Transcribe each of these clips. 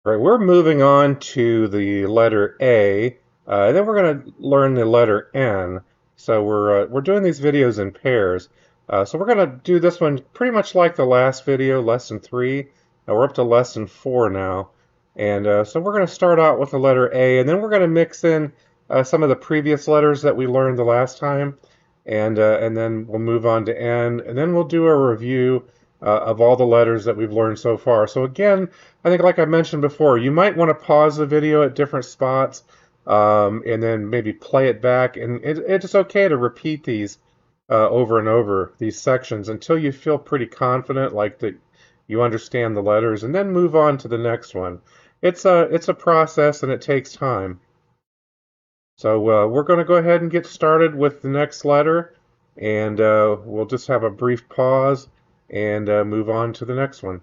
Right, we're moving on to the letter A, and then we're going to learn the letter N. So we're doing these videos in pairs. So we're going to do this one pretty much like the last video, lesson 3. We're up to lesson 4 now. And so we're going to start out with the letter A, and then we're going to mix in some of the previous letters that we learned the last time. And then we'll move on to N, and then we'll do a review of all the letters that we've learned so far. So again, I think like I mentioned before, you might want to pause the video at different spots and then maybe play it back. And it's okay to repeat these over and over, these sections, until you feel pretty confident, like that you understand the letters, and then move on to the next one. It's a process and it takes time. So we're going to go ahead and get started with the next letter, and we'll just have a brief pause and move on to the next one.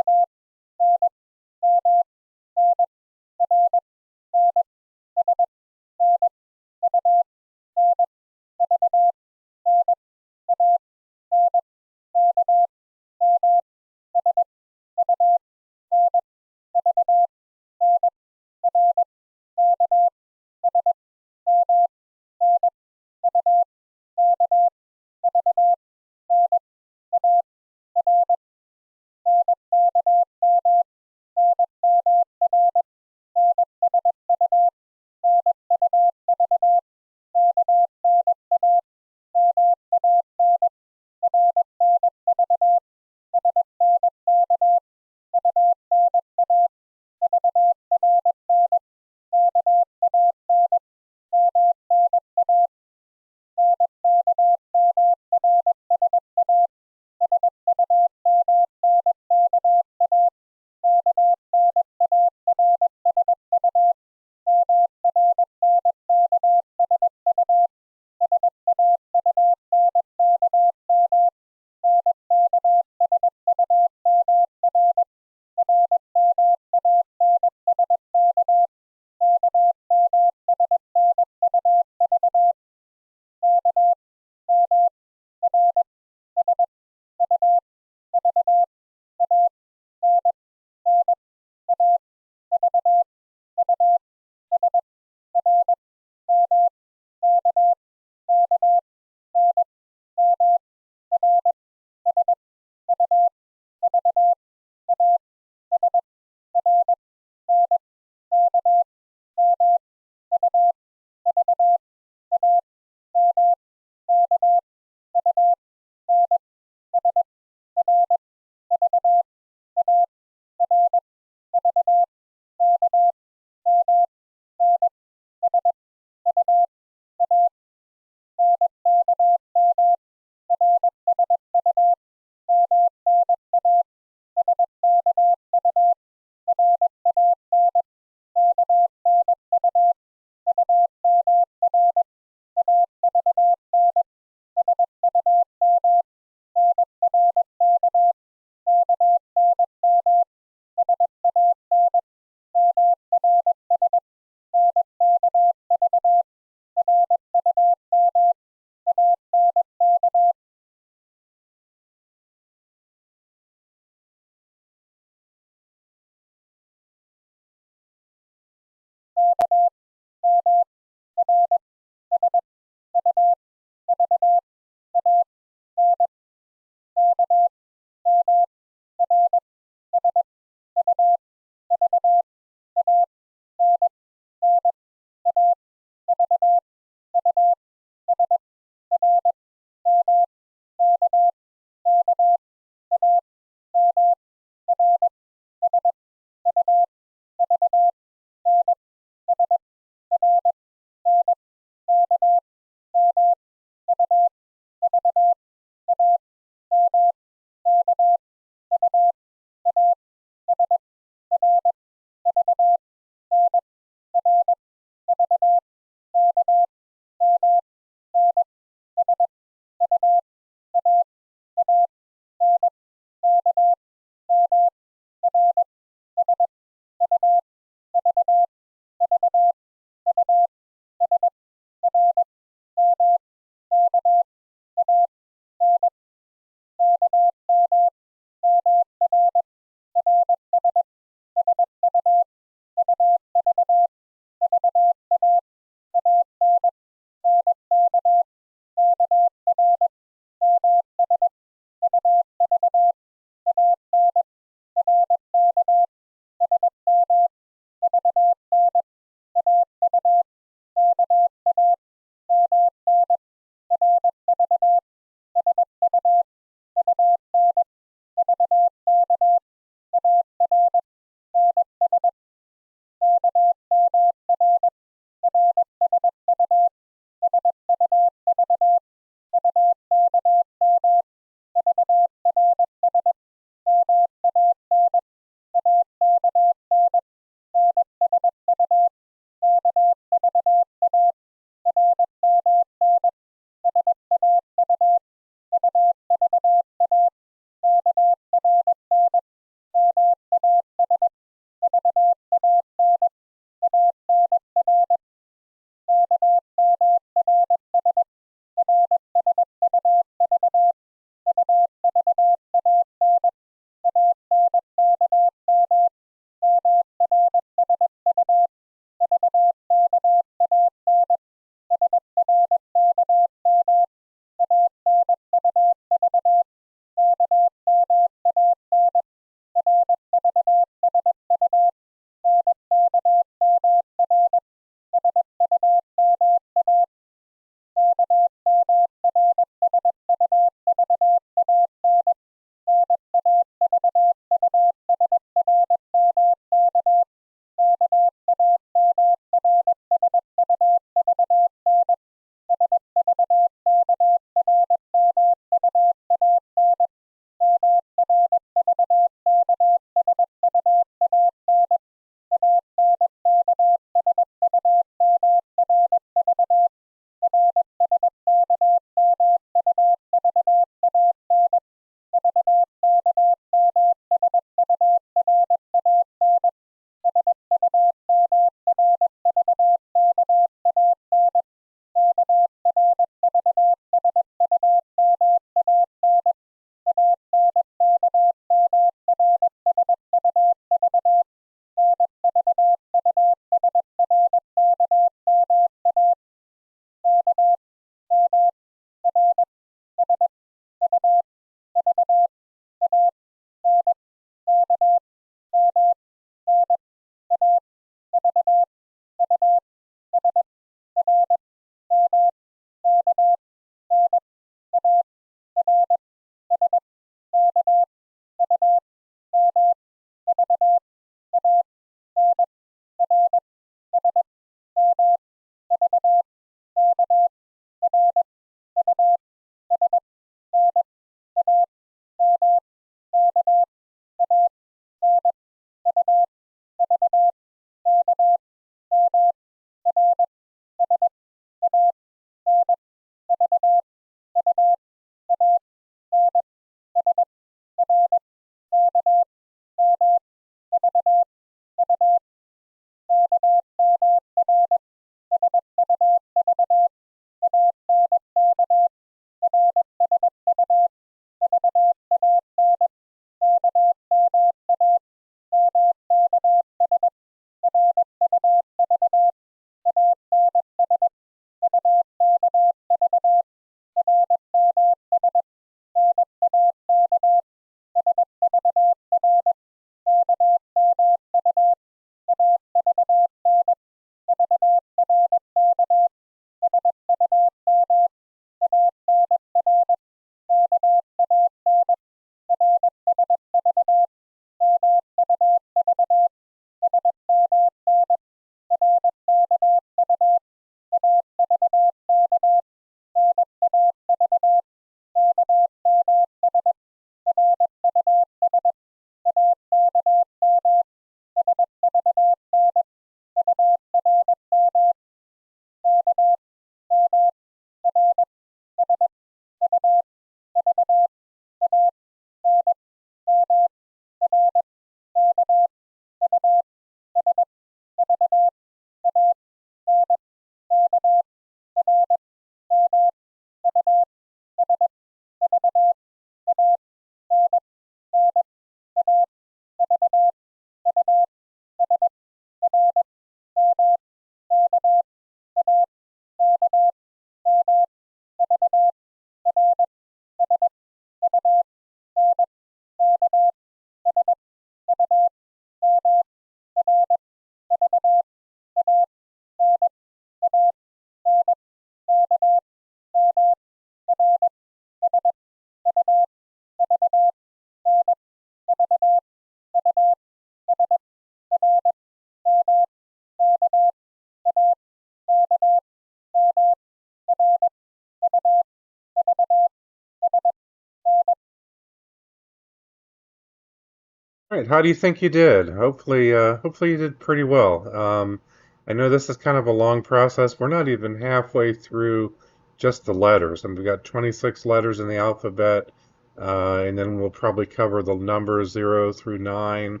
All right, how do you think you did? Hopefully you did pretty well. I know this is kind of a long process. We're not even halfway through just the letters, and we've got 26 letters in the alphabet, and then we'll probably cover the numbers 0 through 9.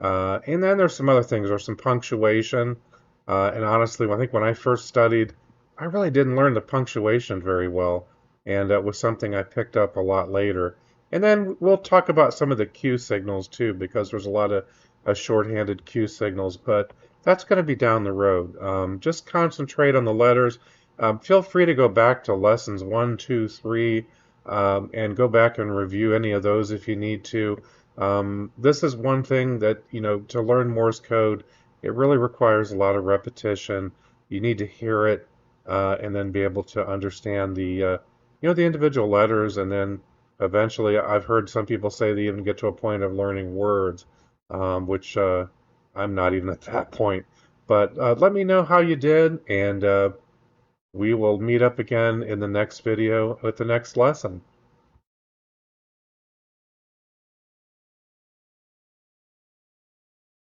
And then there's some other things. There's some punctuation. And honestly, I think when I first studied, I really didn't learn the punctuation very well. And that was something I picked up a lot later. And then we'll talk about some of the Q signals too, because there's a lot of shorthanded Q signals, but that's going to be down the road. Just concentrate on the letters. Feel free to go back to lessons 1, 2, 3, and go back and review any of those if you need to. This is one thing that, to learn Morse code, it really requires a lot of repetition. You need to hear it and then be able to understand the individual letters, and then eventually, I've heard some people say they even get to a point of learning words, which I'm not even at that point. But let me know how you did, and we will meet up again in the next video with the next lesson.